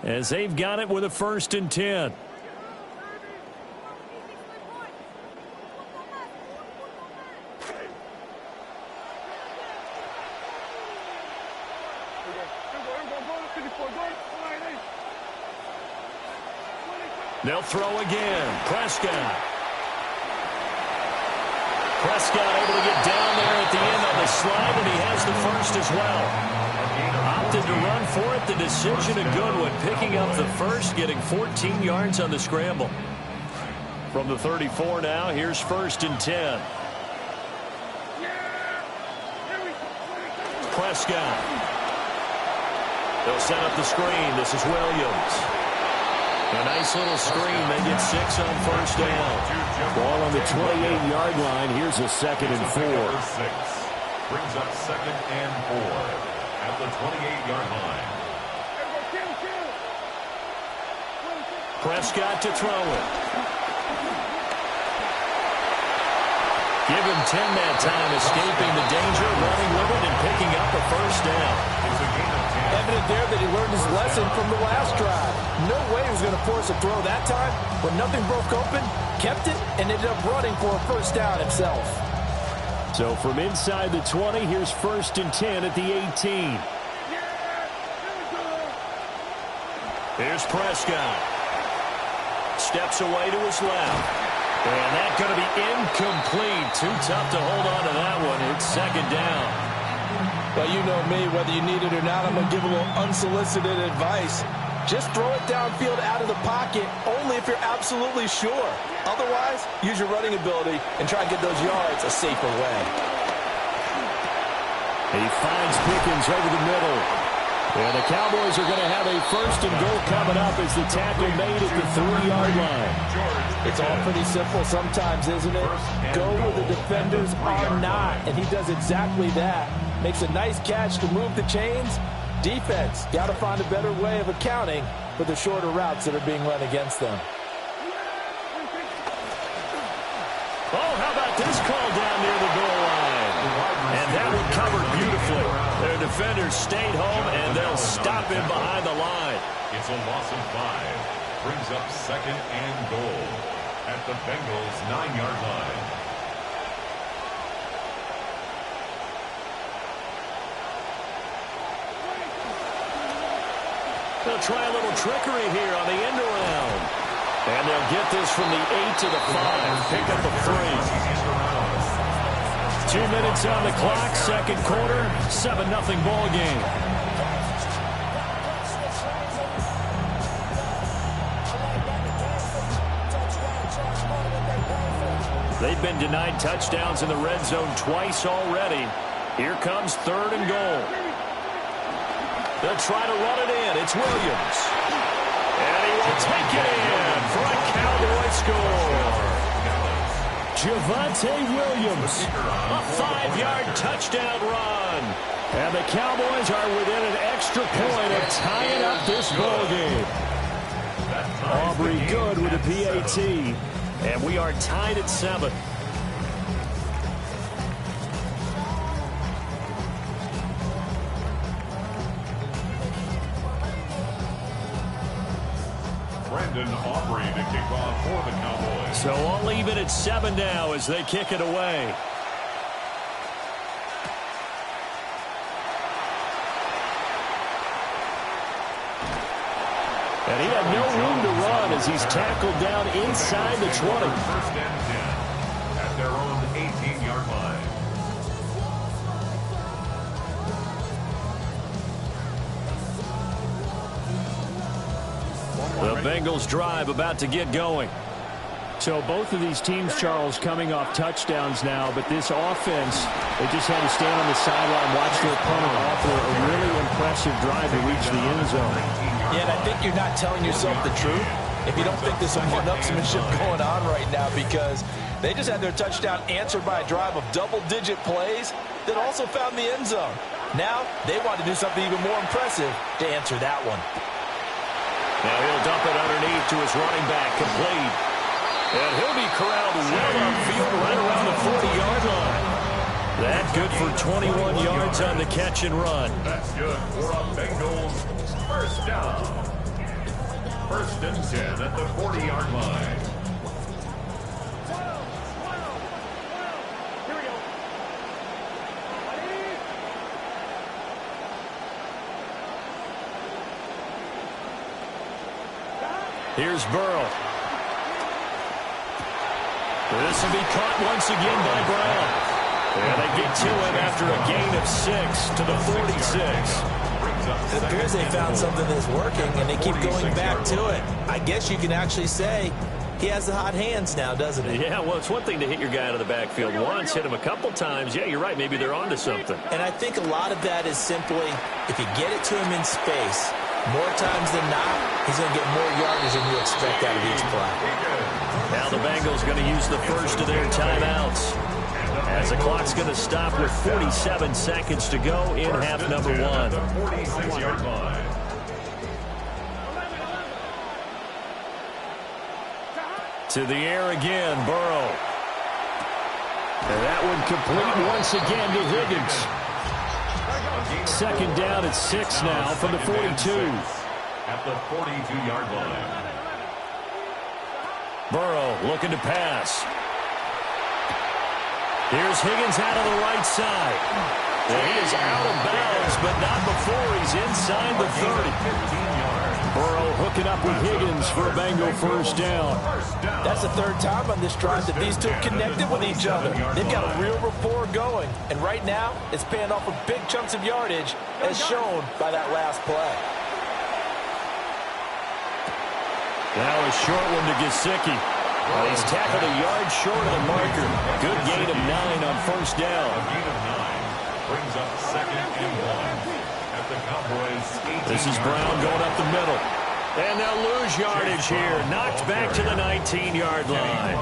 as they've got it with a 1st and 10. They'll throw again. Prescott. Prescott able to get down there at the end on the slide, and he has the 1st as well. Opted to run for it. The decision a good one. Picking up the 1st, getting 14 yards on the scramble. From the 34 now, here's 1st and 10. Prescott. They'll set up the screen. This is Williams. A nice little screen. They get 6 on 1st down. Ball on the 28-yard line. Here's a 2nd and 4. Brings up 2nd and 4 at the 28-yard line. Prescott to throw it. Give him 10 that time, escaping the danger, running with it, and picking up a 1st down. Evident there that he learned his lesson from the last drive. No way he was going to force a throw that time, but nothing broke open, kept it, and ended up running for a 1st down himself. So from inside the 20, here's 1st and 10 at the 18. Here's Prescott. Steps away to his left. And that's going to be incomplete. Too tough to hold on to that one. It's 2nd down. Well, you know me, whether you need it or not, I'm going to give a little unsolicited advice. Just throw it downfield out of the pocket, only if you're absolutely sure. Otherwise, use your running ability and try and get those yards a safer way. He finds Pickens over the middle. And the Cowboys are going to have a 1st and goal coming up as the tackle made at the 3-yard line. It's all pretty simple sometimes, isn't it? Go where the defenders are not, and he does exactly that. Makes a nice catch to move the chains. Defense, got to find a better way of accounting for the shorter routes that are being run against them. Oh, how about this call down near the goal line? And that one covered beautifully. Their defenders stayed home, and they'll stop him behind the line. It's a loss of 5. Brings up 2nd and goal at the Bengals' 9-yard line. They'll try a little trickery here on the end around. And they'll get this from the 8 to the 5. Pick up a 3. 2 minutes on the clock, 2nd quarter, 7-0 ball game. They've been denied touchdowns in the red zone twice already. Here comes 3rd and goal. They'll try to run it in. It's Williams. And he will take it in for a Cowboy score. Javonte Williams. A 5-yard touchdown run. And the Cowboys are within an extra point of tying up this ball game. Aubrey good with a PAT. And we are tied at 7. Brandon Aubrey to kick off for the Cowboys. So all even at 7 now as they kick it away. And he had no room to run as he's tackled down inside the 20. 1st and 10 at their own 18-yard line. The Bengals drive about to get going. So both of these teams, Charles, coming off touchdowns now, but this offense, they just had to stand on the sideline, watch their opponent offer a really impressive drive to reach the end zone. Yeah, and I think you're not telling yourself the truth if you don't think there's some one-upsmanship going on right now, because they just had their touchdown answered by a drive of double-digit plays that also found the end zone. Now they want to do something even more impressive to answer that one. Now he'll dump it underneath to his running back, complete. And he'll be corralled well upfield right around the 40-yard line. That good for 21 yards on the catch and run. That's good for a Bengals 1st down. First and 10 at the 40-yard line. Here's Burrow. This will be caught once again by Brown. And they get to him after a gain of 6 to the 46. It appears they found something that's working, and they keep going back to it. I guess you can actually say he has the hot hands now, doesn't he? Yeah, well, it's one thing to hit your guy out of the backfield once, hit him a couple times. Yeah, you're right. Maybe they're onto something. And I think a lot of that is simply if you get it to him in space, more times than not, he's going to get more yardage than you expect out of each play. Now the Bengals going to use the first of their timeouts, as the clock's going to stop with 47 seconds to go in half number 1. To the air again, Burrow. And that one complete once again to Higgins. Second down at 6 now from the 42. At the 42-yard line. Burrow looking to pass. Here's Higgins out of the right side. And he is out of bounds, but not before he's inside the 30. Burrow hooking up with Higgins for a Bengal first down. That's the third time on this drive that these two connected with each other. They've got a real rapport going. And right now, it's paying off with big chunks of yardage, as shown by that last play. Now a short one to Gesicki. He's tackled a yard short of the marker. Good gain of 9 on first down. A gain of 9 brings up second and 1 at the Cowboys. This is Brown going up the middle. And they'll lose yardage here. Knocked back to the 19-yard line.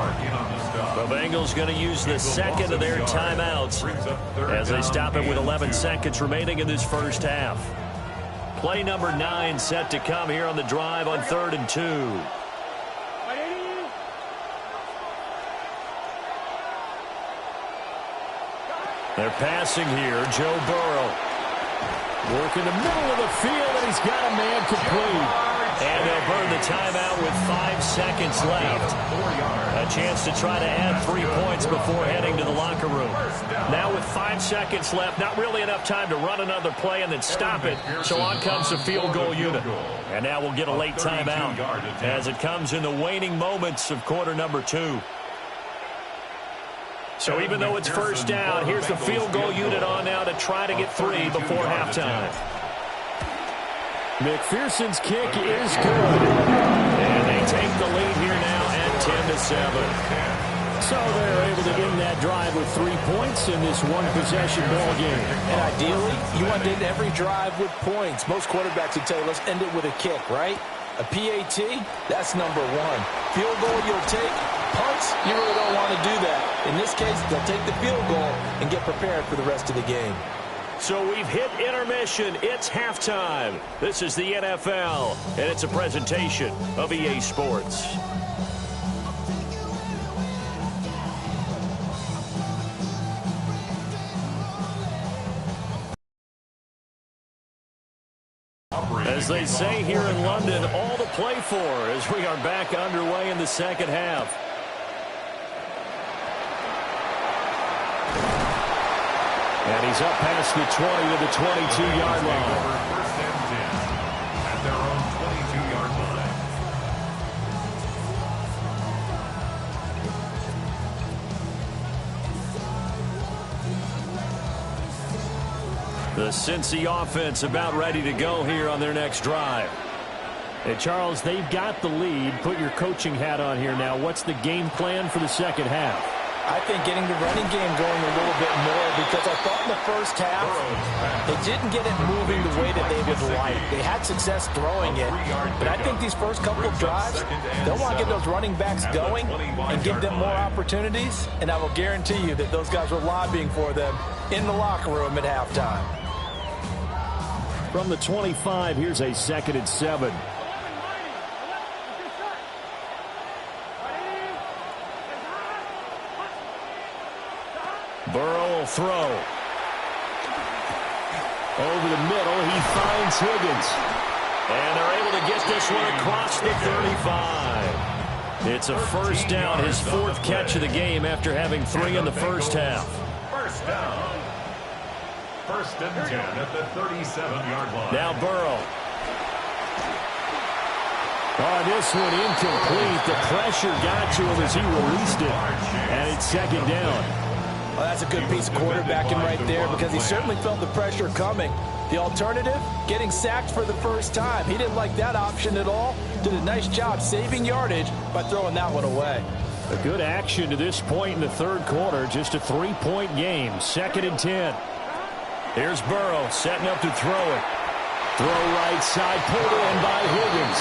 The Bengals going to use the second of their timeouts as they stop it with 11 seconds remaining in this first half. Play number 9 set to come here on the drive on 3rd and 2. They're passing here. Joe Burrow. Working the middle of the field, and he's got a man complete. And they'll burn the timeout with 5 seconds left. A chance to try to add 3 points before heading to the locker room. Now with 5 seconds left, not really enough time to run another play and then stop it. So on comes the field goal unit. And now we'll get a late timeout as it comes in the waning moments of quarter number 2. So even though it's first down, here's the field goal unit on now to try to get 3 before halftime. McPherson's kick is good. And they take the lead here now at 10-7. So they're able to end that drive with 3 points in this one-possession ball game. And ideally, you want to end every drive with points. Most quarterbacks would tell you, let's end it with a kick, right? A PAT, that's number 1. Field goal you'll take. Punts, you really don't want to do that. In this case, they'll take the field goal and get prepared for the rest of the game. So we've hit intermission. It's halftime. This is the NFL, and it's a presentation of EA Sports. As they say here in London, all to play for as we are back underway in the second half. And he's up past the 20 to the 22-yard line. First and 10 at their own 22-yard line. The Cincy offense about ready to go here on their next drive. Hey, Charles, they've got the lead. Put your coaching hat on here now. What's the game plan for the second half? I think getting the running game going a little bit more, because I thought in the first half they didn't get it moving the way that they would like. They had success throwing it, but I think these first couple of drives, they'll want to get those running backs going and give them more opportunities, and I will guarantee you that those guys were lobbying for them in the locker room at halftime. From the 25, here's a 2nd and 7. Burrow will throw. Over the middle, he finds Higgins. And they're able to get this one across the 35. It's a first down, his fourth catch of the game after having 3 in the first half. First down. First and 10 at the 37-yard line. Now Burrow. Oh, this one incomplete. The pressure got to him as he released it. And it's second down. Well, that's a good piece of quarterbacking right there because he certainly felt the pressure coming. The alternative, getting sacked for the first time. He didn't like that option at all. Did a nice job saving yardage by throwing that one away. A good action to this point in the third quarter. Just a 3-point game. Second and 10. Here's Burrow setting up to throw it. Throw right side, pulled in by Higgins.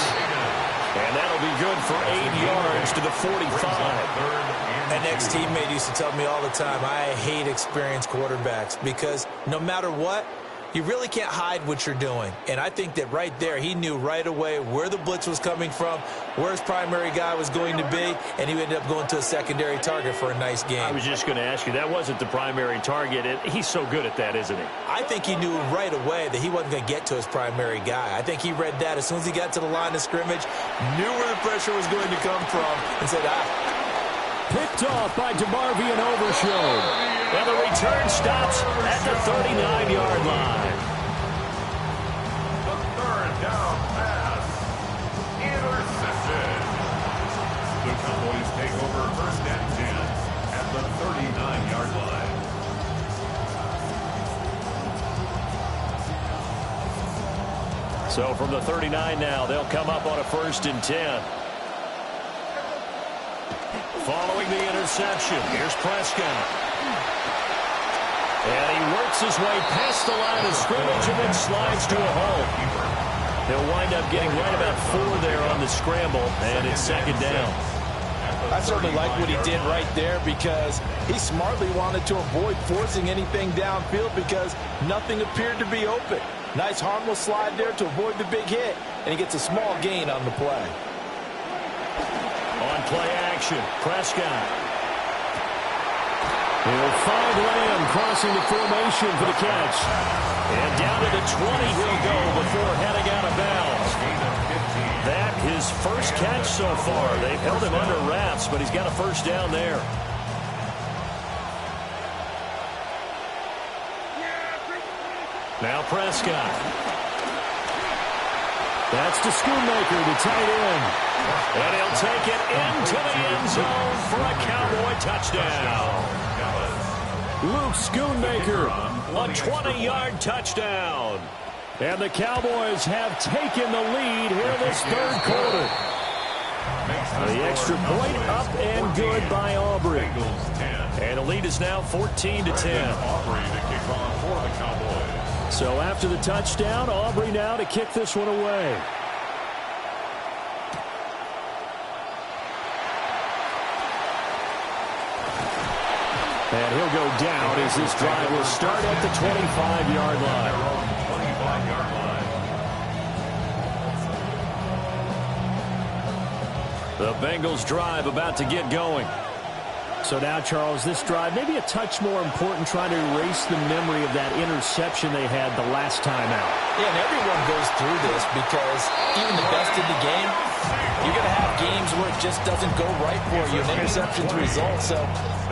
And that'll be good for 8 yards to the 45. An ex-teammate used to tell me all the time, I hate experienced quarterbacks because no matter what, you really can't hide what you're doing. And I think that right there, he knew right away where the blitz was coming from, where his primary guy was going to be, and he ended up going to a secondary target for a nice game. I was just going to ask you, that wasn't the primary target. He's so good at that, isn't he? I think he knew right away that he wasn't going to get to his primary guy. I think he read that as soon as he got to the line of scrimmage, knew where the pressure was going to come from, and said, Picked off by DeMarvion Overshown. And the return stops at the 39-yard line. The third down pass. Intercepted. The Cowboys take over first and 10 at the 39-yard line. So from the 39 now, they'll come up on a first and 10. Following the interception, here's Prescott. And he works his way past the line of scrimmage and then slides to a hole. They'll wind up getting right about 4 there on the scramble, and it's second down. I certainly like what he did right there because he smartly wanted to avoid forcing anything downfield because nothing appeared to be open. Nice harmless slide there to avoid the big hit, and he gets a small gain on the play. On play action, Prescott. He'll find Lamb crossing the formation for the catch. And down to the 20 he'll go before heading out of bounds. That his first catch so far. They've held him under wraps, but he's got a first down there. Now Prescott. That's to Schoonmaker, the tight end. And he'll take it into the end zone for a Cowboy touchdown. Luke Schoonmaker, A 20-yard touchdown. and the Cowboys have taken the lead here this third quarter. The extra point up and good by Aubrey. And the lead is now 14-10. Aubrey to kick off for the Cowboys. So after the touchdown, Aubrey now to kick this one away. And he'll go down as this drive will start at the 25-yard line. 25-yard line. The Bengals drive about to get going. So now, Charles, this drive maybe a touch more important, trying to erase the memory of that interception they had the last time out. Yeah, and everyone goes through this because even the best in the game, you're going to have games where it just doesn't go right for you, and interceptions result. So,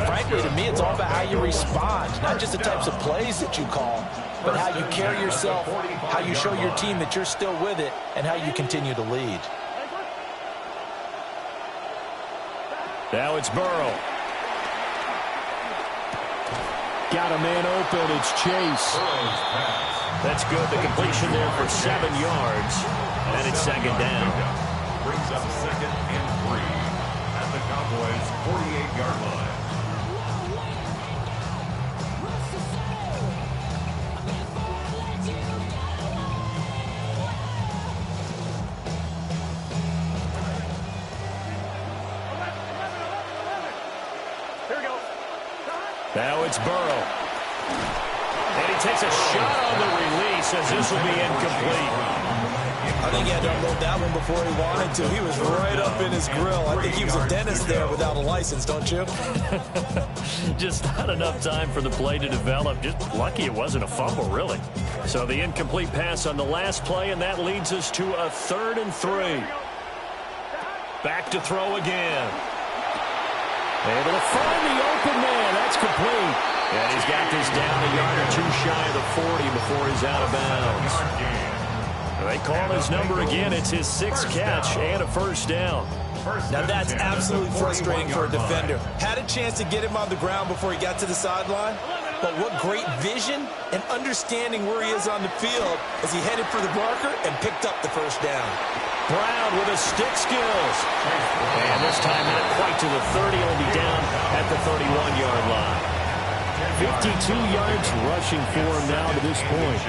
frankly, to me, it's all about how you respond, not just the types of plays that you call, but how you carry yourself, how you show your team that you're still with it, and how you continue to lead. Now it's Burrow. Got a man open. It's Chase. That's good. The completion there for 7 yards. And it's second down. Brings up second and 3 at the Cowboys' 48-yard line. Now it's Burrow. And he takes a shot on the release as this will be incomplete. I think he had to unload that one before he wanted to. He was right up in his grill. I think he was a dentist there without a license, don't you? Just not enough time for the play to develop. Just lucky it wasn't a fumble, really. So the incomplete pass on the last play, and that leads us to a 3rd and 3. Back to throw again. Able to find the open man. That's complete. And he's got this down a yard or two shy of the 40 before he's out of bounds. They call his number again. It's his 6th catch and a first down. Now that's absolutely frustrating for a defender. Had a chance to get him on the ground before he got to the sideline, but what great vision and understanding where he is on the field as he headed for the marker and picked up the first down. Brown with his stick skills. And this time not quite to the 30. He'll be down at the 31-yard line. 52 yards rushing for him now to this point.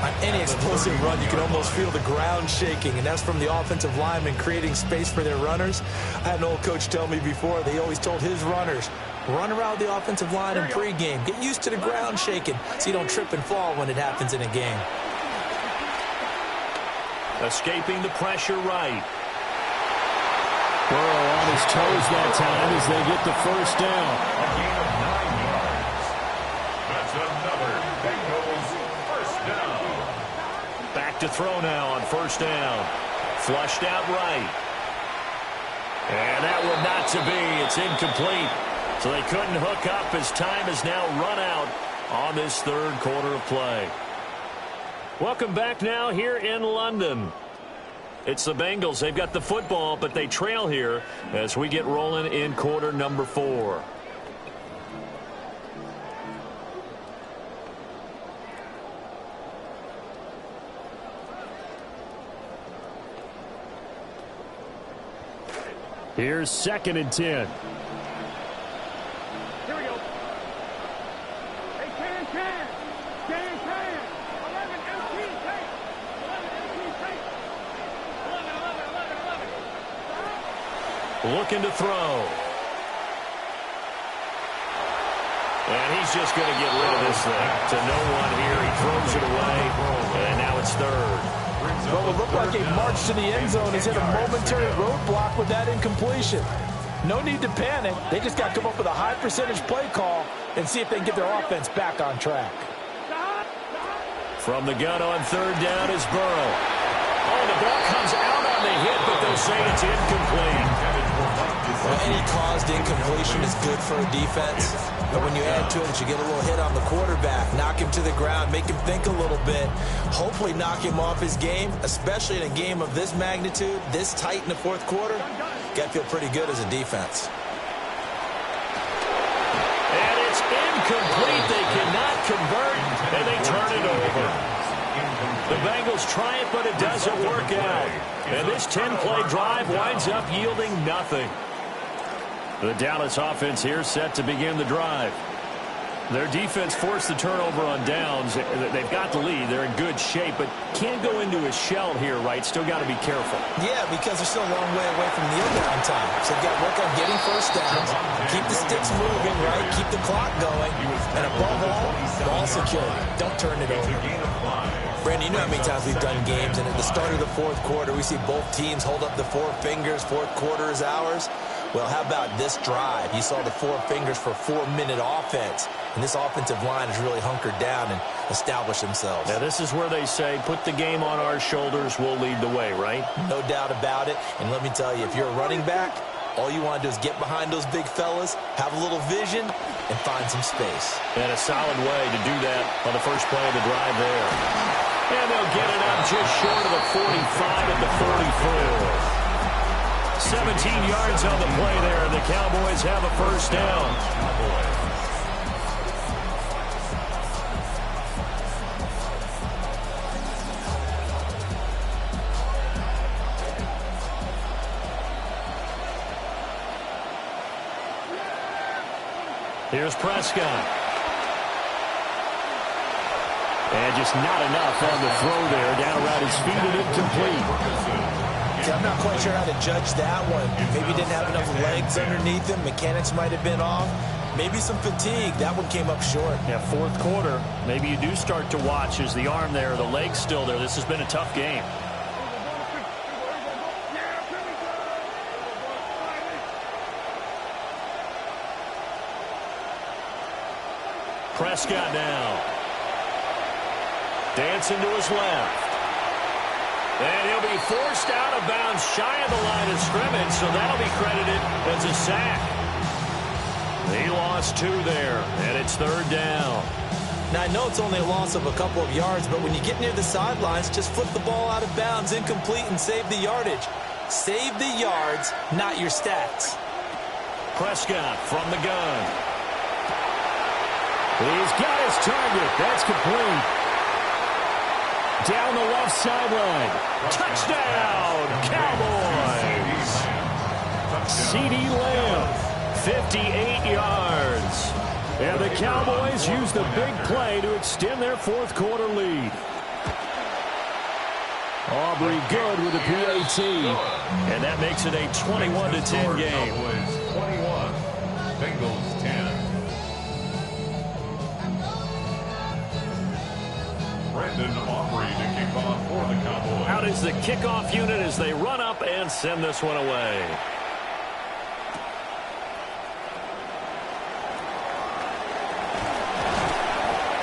On any explosive run, you can almost feel the ground shaking, and that's from the offensive linemen creating space for their runners. I had an old coach tell me before, they always told his runners, run around the offensive line in pregame. Get used to the ground shaking so you don't trip and fall when it happens in a game. Escaping the pressure right. Burrow on his toes that time as they get the first down. A gain of 9 yards. That's another Bengals first down. Back to throw now on first down. Flushed out right. And that one not to be. It's incomplete. So they couldn't hook up as time is now run out on this 3rd quarter of play. Welcome back now here in London. It's the Bengals. They've got the football, but they trail here as we get rolling in quarter number 4. Here's 2nd and 10. Here we go. Hey, 10, 10. 10, 10. 11, 18, 10. 11, 18, 10. 11, 11, 11, 11. Looking to throw. And he's just going to get rid of this thing. To no one here. He throws it away. And now it's 3rd. Well, it looked like a march to the end zone has hit a momentary roadblock with that incompletion. No need to panic. They just got to come up with a high percentage play call and see if they can get their offense back on track. From the gun on 3rd down is Burrow. Oh, the ball comes out on the hit, but they'll say it's incomplete. Well, any caused incompletion is good for a defense. But when you add to it, you get a little hit on the quarterback, knock him to the ground, make him think a little bit, hopefully knock him off his game, especially in a game of this magnitude, this tight in the 4th quarter. Got to feel pretty good as a defense. And it's incomplete. They cannot convert, and they turn it over. The Bengals try it, but it doesn't work out. And this 10-play drive winds up yielding nothing. The Dallas offense here set to begin the drive. Their defense forced the turnover on downs. They've got the lead. They're in good shape, but can't go into a shell here, right? Still got to be careful. Yeah, because they're still a long way away from kneel down time. So they've got to work on getting first downs, keep the sticks moving, right? Keep the clock going. And above all, ball security. Don't turn it over. Brandon, you know how many times we've done games, and at the start of the 4th quarter, we see both teams hold up the 4 fingers, 4th quarter is ours. Well, how about this drive? You saw the 4 fingers for 4-minute offense, and this offensive line has really hunkered down and established themselves. Now, this is where they say, put the game on our shoulders, we'll lead the way, right? No doubt about it, and let me tell you, if you're a running back, all you want to do is get behind those big fellas, have a little vision, and find some space. And a solid way to do that on the first play of the drive there. And they'll get it up just short of the 45 at the 44. 17 yards on the play there, and the Cowboys have a first down. Here's Prescott. And just not enough on the throw there. Down around his feet and incomplete. I'm not quite sure how to judge that one. Maybe didn't have enough legs underneath him. Mechanics might have been off. Maybe some fatigue. That one came up short. Yeah, 4th quarter. Maybe you do start to watch as the arm there, the leg's still there. This has been a tough game. Prescott now. Dancing to his left. And he'll be forced out of bounds shy of the line of scrimmage, so that'll be credited as a sack. He lost 2 there, and it's 3rd down. Now, I know it's only a loss of a couple of yards, but when you get near the sidelines, just flip the ball out of bounds, incomplete, and save the yardage. Save the yards, not your stats. Prescott from the gun. He's got his target. That's complete. Down the left sideline. Touchdown, Cowboys. CeeDee Lamb, 58 yards. And the Cowboys use the big play to extend their 4th quarter lead. Aubrey good with the PAT. And that makes it a 21-10 game. Cowboys 21, Bengals 10. Brandon Aubrey to kick off for the Cowboys. Out is the kickoff unit as they run up and send this one away.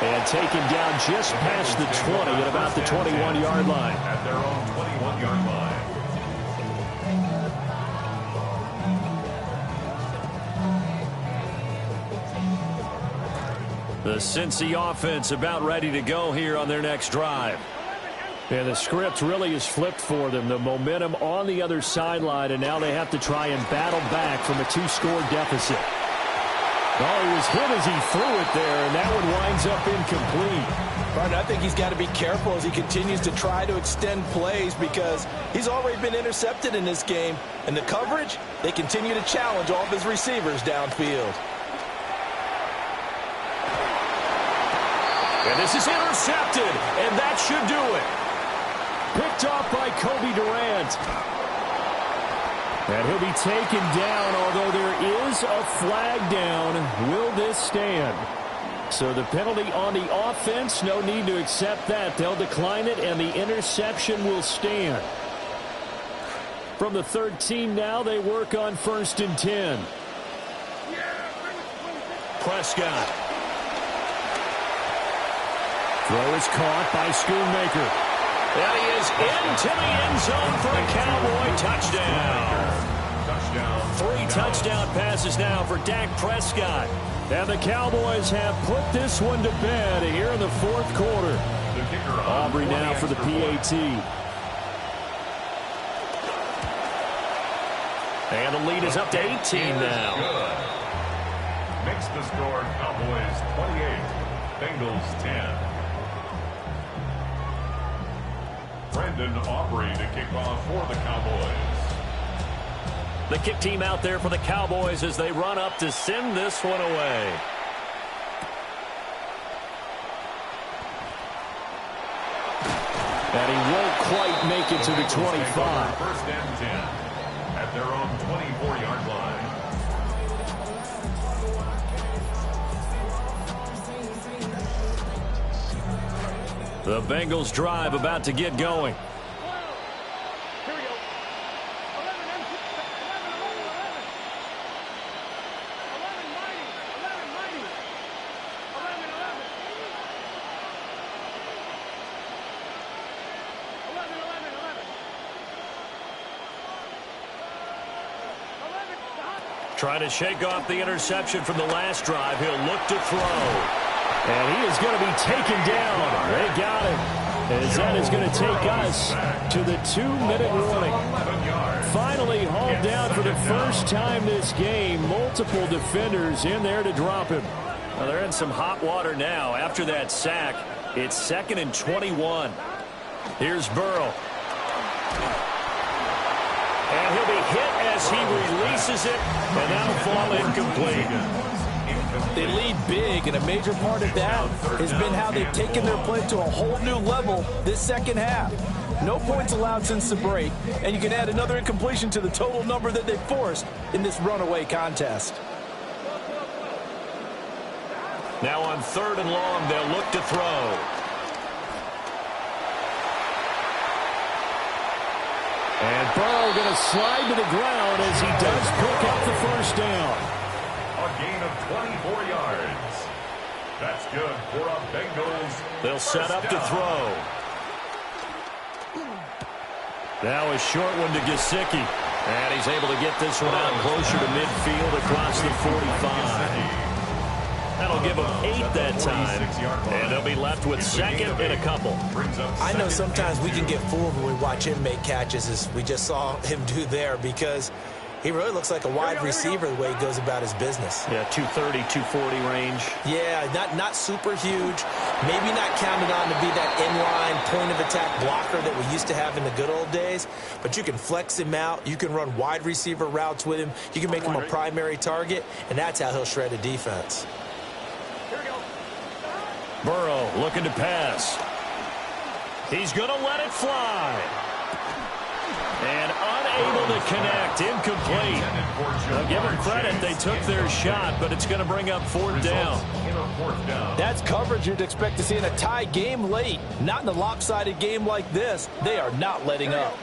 And taken down just past the 20 at about the 21-yard line. At their own 21-yard line. The Cincy offense about ready to go here on their next drive. And the script really is flipped for them. The momentum on the other sideline, and now they have to try and battle back from a 2-score deficit. Oh, he was hit as he threw it there, and that one winds up incomplete. Martin, I think he's got to be careful as he continues to try to extend plays because he's already been intercepted in this game. And the coverage, they continue to challenge all of his receivers downfield. And this is intercepted, and that should do it. Picked off by Kobe Durant. And he'll be taken down, although there is a flag down. Will this stand? So the penalty on the offense, no need to accept that. They'll decline it, and the interception will stand. From the 13 now, they work on 1st and 10. Prescott. Throw is caught by Schoonmaker. And he is into the end zone for a Cowboy touchdown. 3 touchdown passes now for Dak Prescott. And the Cowboys have put this one to bed here in the 4th quarter. Aubrey now for the PAT. And the lead is up to 18 now. Makes the score Cowboys 28, Bengals 10. Brandon Aubrey to kick off for the Cowboys. The kick team out there for the Cowboys as they run up to send this one away. And he won't quite make it to the 25. 1st and 10 at their own 24-yard line. The Bengals drive about to get going. Here we go. 11 mighty. 11. Trying to shake off the interception from the last drive. He'll look to throw. And he is going to be taken down. They got him. As that is going to take us to the 2-minute warning. Finally hauled down for the first time this game. Multiple defenders in there to drop him. Well, they're in some hot water now. After that sack, it's 2nd and 21. Here's Burrow. And he'll be hit as he releases it, and that'll fall incomplete. They lead big, and a major part of that has been how they've taken their play to a whole new level this second half. No points allowed since the break, and you can add another incompletion to the total number that they forced in this runaway contest. Now on 3rd and long, they'll look to throw. And Burrow going to slide to the ground as he does pick up the 1st down. A gain of 24 yards. That's good for a Bengals. They'll set up to throw. Now a short one to Gesicki. And he's able to get this one out closer to midfield across the 45. That'll give them 8 that time. And they'll be left with second and a couple. I know sometimes we can get fooled when we watch him make catches, as we just saw him do there, because he really looks like a wide receiver the way he goes about his business. Yeah, 230, 240 range. Yeah, not super huge. Maybe not counted on to be that inline point-of-attack blocker that we used to have in the good old days. But you can flex him out. You can run wide receiver routes with him. You can make him a primary target, and that's how he'll shred a defense. Burrow looking to pass. He's going to let it fly. And unable to connect. Incomplete. Now give them credit. They took their shot, but it's going to bring up fourth down. That's coverage you'd expect to see in a tie game late. Not in a lopsided game like this. They are not letting up.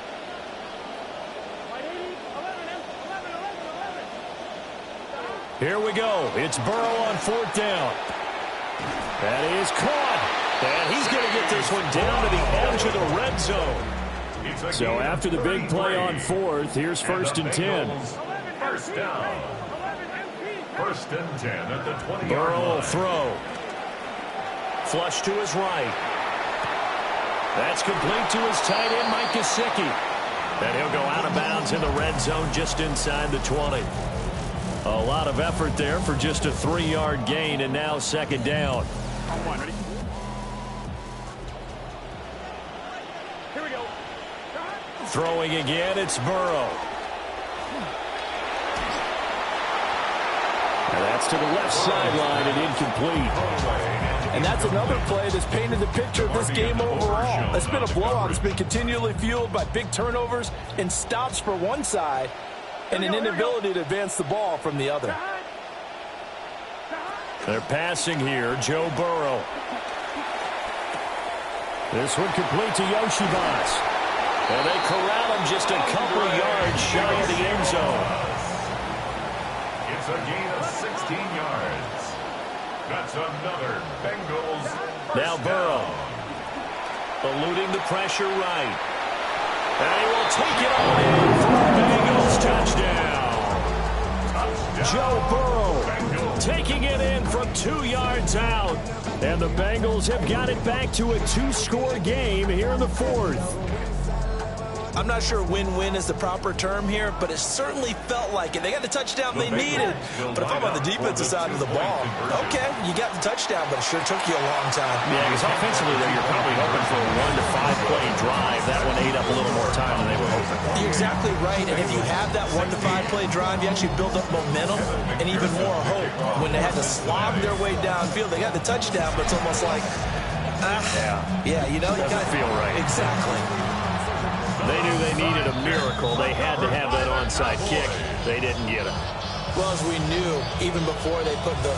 Here we go. It's Burrow on fourth down. That is caught. And he's going to get this one down to the edge of the red zone. So after the big play on fourth, here's first and 10. First down. First and 10 at the 20-yard line. Burrow will throw. Flush to his right. That's complete to his tight end, Mike Gesicki. And he'll go out of bounds in the red zone just inside the 20. A lot of effort there for just a 3-yard gain, and now second down. Here we go. Throwing again, it's Burrow. And that's to the left sideline and incomplete. And that's another play that's painted the picture of this game overall. It's been a blowout. It's been continually fueled by big turnovers and stops for one side and an inability to advance the ball from the other. They're passing here, Joe Burrow. This one complete to Yoshibas. And they corral him just a couple yards shy of the end zone. It's a gain of 16 yards. That's another Bengals. Now Burrow. Eluding the pressure right. And he will take it on in for a Bengals touchdown. Joe Burrow taking it in from 2 yards out. And the Bengals have got it back to a 2-score game here in the fourth. I'm not sure win-win is the proper term here, but it certainly felt like it. They got the touchdown they needed. But if I'm on the defensive side of the ball, okay, you got the touchdown, but it sure took you a long time. Yeah, because offensively there, you're probably hoping for a 1 to 5 play drive. That one ate up a little more time than they were hoping. You're exactly right, and if you have that 1 to 5 play drive, you actually build up momentum and even more hope. When they had to slob their way downfield, they got the touchdown, but it's almost like, yeah, you know, you got to feel right. Exactly. They knew they needed a miracle. They had to have that onside kick. They didn't get it. Well, as we knew, even before they put the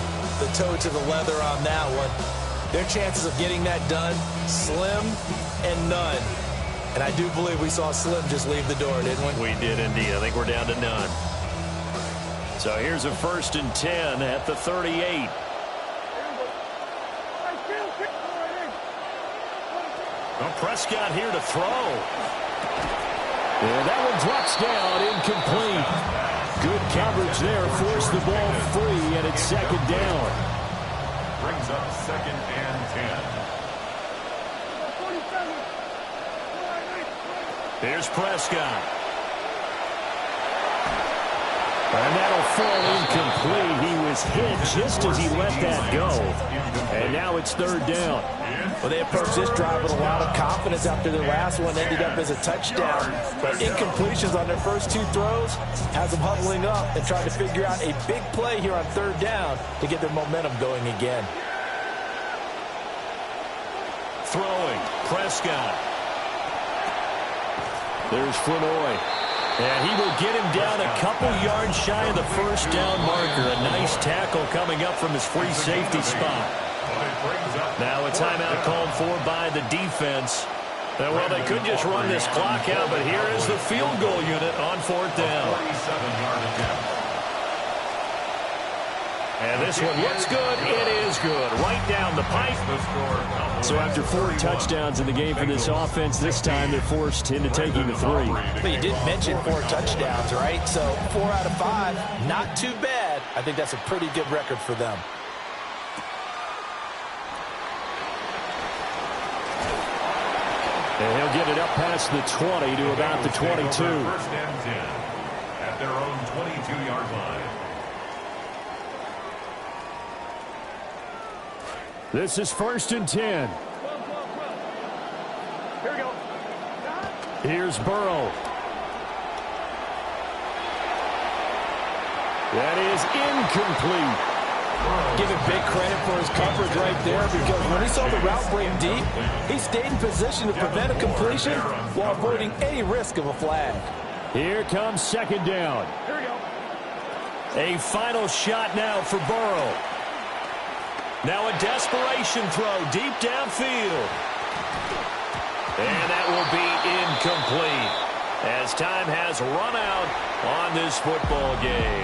toe to the leather on that one, their chances of getting that done, slim and none. And I do believe we saw Slim just leave the door, didn't we? We did indeed. I think we're down to none. So here's a first and 10 at the 38. Well, Prescott here to throw. And that one drops down, incomplete. Good coverage there, forced the ball free, and it's second down. Brings up second and 10. Here's Prescott. And that'll fall incomplete. He was hit just as he let that go. And now it's third down. Well, they approached this drive with a lot of confidence after their last one ended up as a touchdown. But incompletions on their first 2 throws has them huddling up and trying to figure out a big play here on third down to get their momentum going again. Throwing, Prescott. There's Flournoy. And he will get him down a couple yards shy of the first down marker. A nice tackle coming up from his free safety spot. Now a timeout called for by the defense. Well, they could just run this clock out, but here is the field goal unit on fourth down. And this one looks good. It is good. Right down the pipe. So after 4 touchdowns in the game for this offense, this time they're forced into taking the 3. But you did mention 4 touchdowns, right? So 4 out of 5, not too bad. I think that's a pretty good record for them. And he'll get it up past the 20 to about the 22. First and 10 at their own 22-yard line. This is 1st and 10. Here we go. Here's Burrow. That is incomplete. Give him big credit for his coverage right there, because when he saw the route break deep, he stayed in position to prevent a completion while avoiding any risk of a flag. Here comes 2nd down. Here we go. A final shot now for Burrow. Now a desperation throw deep downfield. And that will be incomplete as time has run out on this football game.